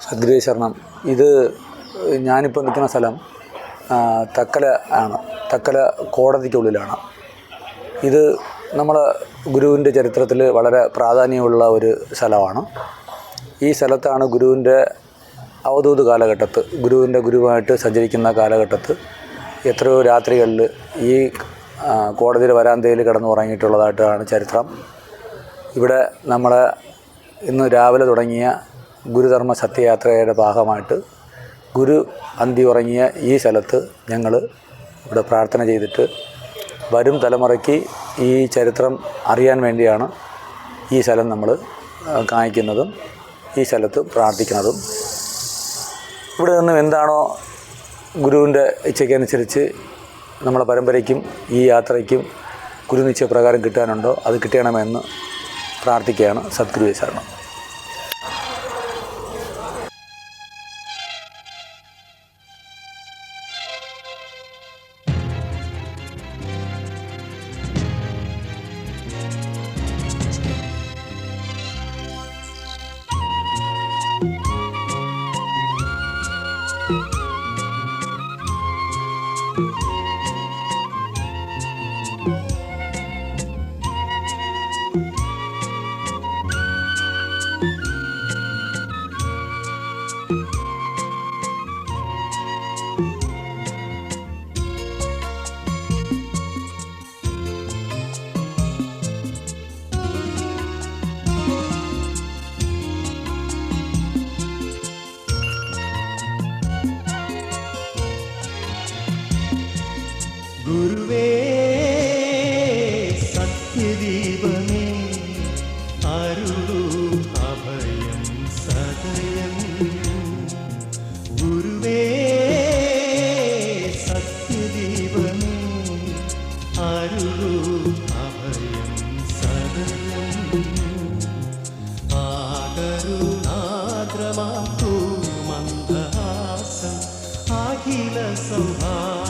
സദ്ഗുരുവേ ശരണം. ഇത് ഞാനിപ്പോൾ നിൽക്കുന്ന സ്ഥലം തക്കല ആണ്. തക്കല കോടതിക്കുള്ളിലാണ്. ഇത് നമ്മളെ ഗുരുവിൻ്റെ ചരിത്രത്തിൽ വളരെ പ്രാധാന്യമുള്ള ഒരു സ്ഥലമാണ്. ഈ സ്ഥലത്താണ് ഗുരുവിൻ്റെ അവധൂത കാലഘട്ടത്ത്, ഗുരുവിൻ്റെ ഗുരുവായിട്ട് സഞ്ചരിക്കുന്ന കാലഘട്ടത്ത് എത്രയോ രാത്രികളിൽ ഈ കോടതിയുടെ വരാന്തയിൽ കിടന്നുറങ്ങിയിട്ടുള്ളതായിട്ടാണ് ചരിത്രം. ഇവിടെ നമ്മൾ ഇന്ന് രാവിലെ തുടങ്ങിയ ഗുരുധർമ്മ സത്യയാത്രയുടെ ഭാഗമായിട്ട് ഗുരു അന്തി ഉറങ്ങിയ ഈ സ്ഥലത്ത് ഞങ്ങൾ ഇവിടെ പ്രാർത്ഥന ചെയ്തിട്ട് വരും തലമുറയ്ക്ക് ഈ ചരിത്രം അറിയാൻ വേണ്ടിയാണ് ഈ സ്ഥലം നമ്മൾ കാണിക്കുന്നതും ഈ സ്ഥലത്ത് പ്രാർത്ഥിക്കുന്നതും. ഇവിടെ നിന്നും എന്താണോ ഗുരുവിൻ്റെ ഇച്ഛയ്ക്കനുസരിച്ച് നമ്മളെ പരമ്പരയ്ക്കും ഈ യാത്രയ്ക്കും ഗുരു നിശ്ചയപ്രകാരം കിട്ടാനുണ്ടോ അത് കിട്ടണമെന്ന് പ്രാർത്ഥിക്കുകയാണ്. സദ്ഗുരുവേ ശരണം. ഗുരുവേ സത്യദീപമേ അരുളൂ അഭയം സദയം. ഗുരുവേ സത്യദീപമേ അരുളൂ അഭയം സദയം. ആകരുണാദ്രമാക്കൂ മന്ദഹാസം അഖില സൗഭാഗ്യ